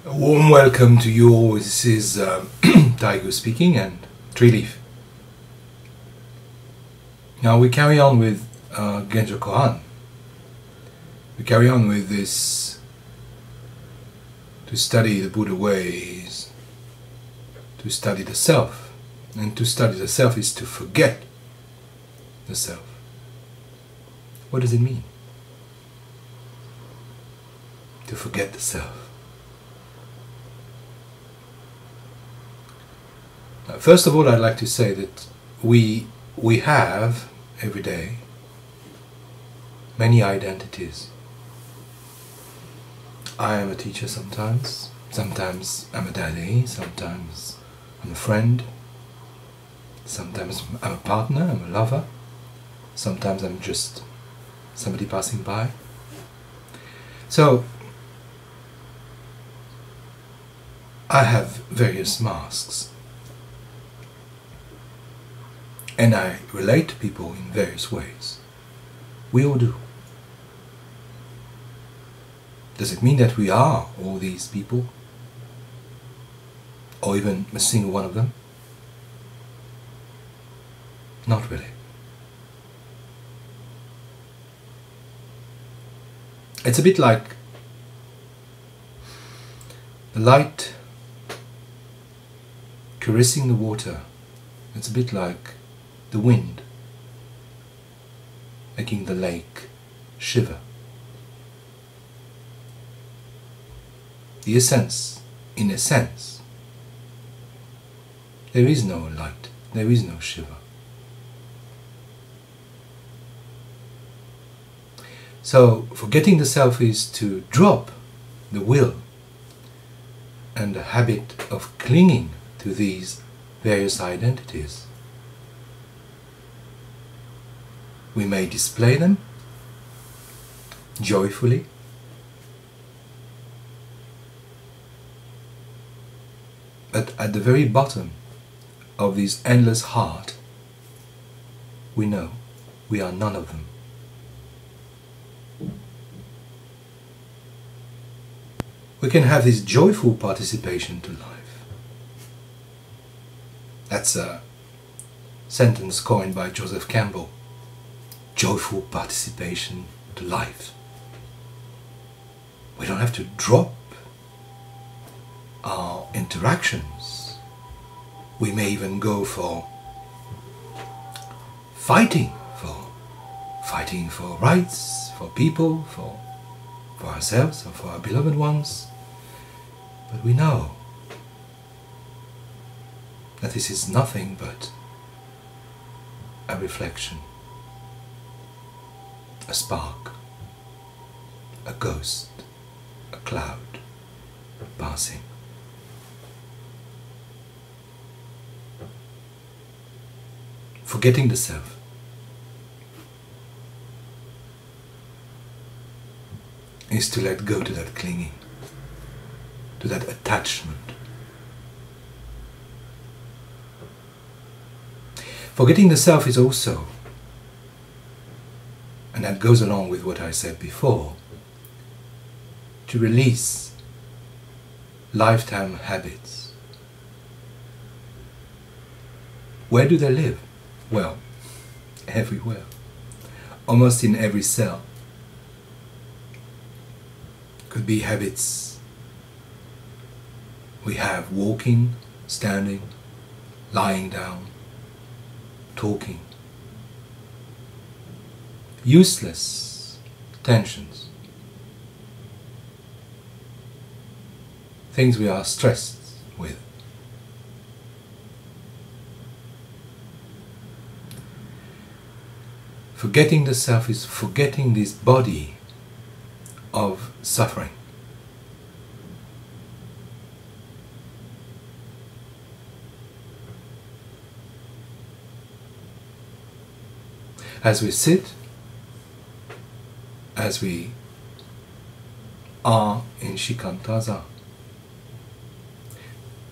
A warm welcome to you all. This is Taigo speaking and Treeleaf. Now we carry on with genjokoan. We carry on with this to study the Buddha ways, to study the self. And to study the self is to forget the self. What does it mean? To forget the self. First of all, I'd like to say that we have, every day, many identities. I am a teacher sometimes I'm a daddy, sometimes I'm a friend, sometimes I'm a partner, I'm a lover, sometimes I'm just somebody passing by. So, I have various masks. And I relate to people in various ways. We all do. Does it mean that we are all these people? Or even a single one of them? Not really. It's a bit like the light caressing the water. It's a bit like the wind making the lake shiver. In a sense, there is no light, there is no shiver. So, forgetting the self is to drop the will and the habit of clinging to these various identities. We may display them joyfully, but at the very bottom of this endless heart, we know we are none of them. We can have this joyful participation to life. That's a sentence coined by Joseph Campbell. Joyful participation to life. We don't have to drop our interactions. We may even go for fighting for rights, for people, for ourselves, or for our beloved ones. But we know that this is nothing but a reflection. A spark, a ghost, a cloud, passing. Forgetting the self. Is to let go to that clinging, to that attachment. Forgetting the self is also, and that goes along with what I said before, to release lifetime habits. Where do they live? Well, everywhere. Almost in every cell. Could be habits we have walking, standing, lying down, talking. Useless tensions, things we are stressed with. Forgetting the self is forgetting this body of suffering. As we sit, as we are in Shikantaza,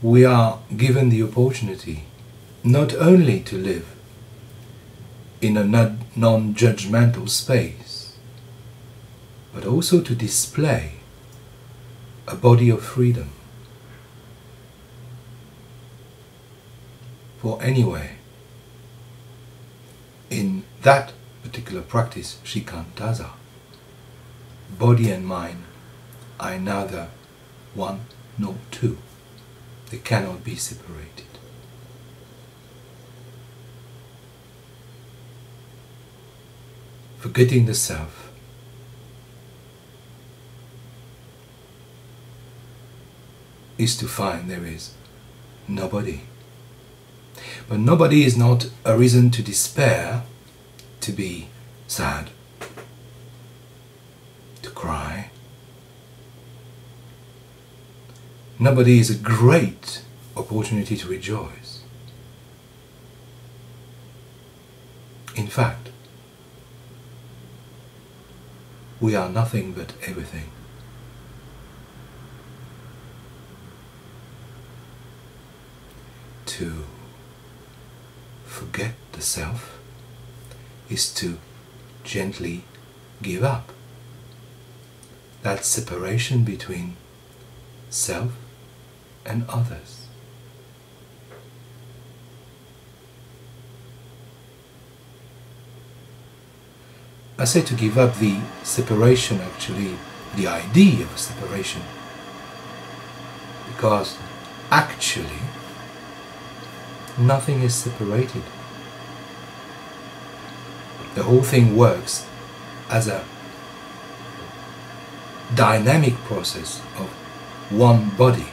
we are given the opportunity not only to live in a non-judgmental space, but also to display a body of freedom, For anyway, in that particular practice, shikantaza, body and mind are neither one nor two. They cannot be separated. Forgetting the self is to find there is nobody. But nobody is not a reason to despair, to be sad, to cry. Nobody is a great opportunity to rejoice. In fact, we are nothing but everything. To forget the self is to gently give up that separation between self and others. I say to give up the separation, actually, the idea of separation, because actually nothing is separated. The whole thing works as a dynamic process of one body.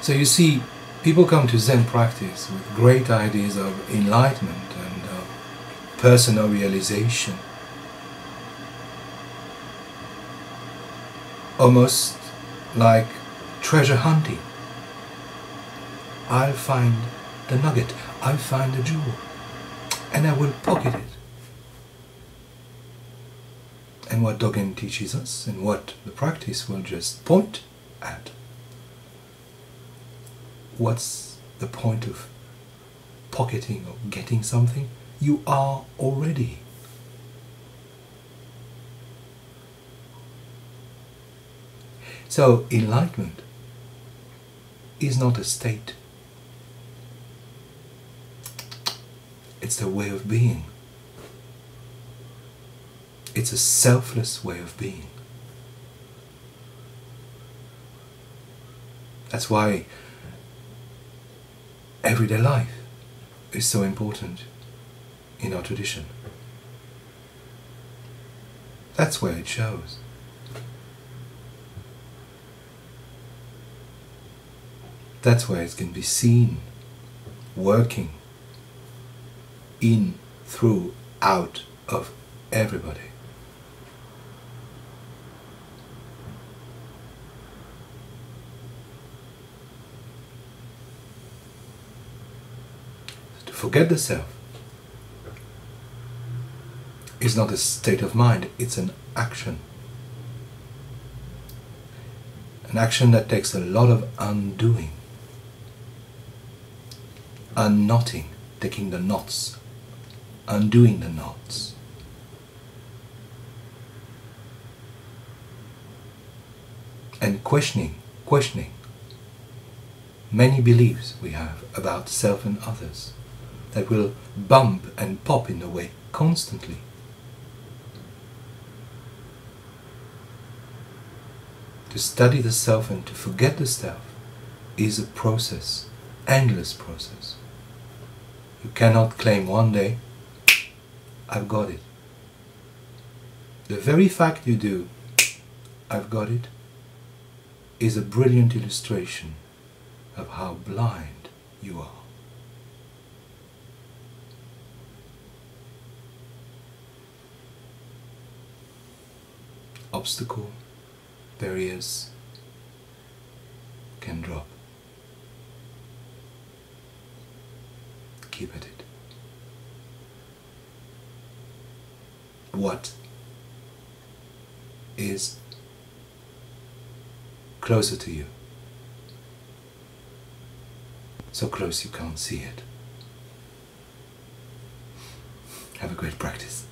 So you see, people come to Zen practice with great ideas of enlightenment and personal realization. Almost like treasure hunting. I'll find the nugget, I'll find the jewel, and I will pocket it. And what Dogen teaches us, and what the practice will just point at. What's the point of pocketing or getting something? You are already. So enlightenment is not a state. It's the way of being. It's a selfless way of being. That's why everyday life is so important in our tradition. That's where it shows. That's where it can be seen, working in, through, out of everybody. To forget the self is not a state of mind, it's an action. An action that takes a lot of undoing. Unknotting, taking the knots, undoing the knots. And questioning many beliefs we have about self and others that will bump and pop in the way constantly. To study the self and to forget the self is a process, endless process. You cannot claim one day, I've got it. The very fact you do, I've got it, is a brilliant illustration of how blind you are. Obstacle, barriers can drop. Keep at it. What is closer to you? So close you can't see it. Have a great practice.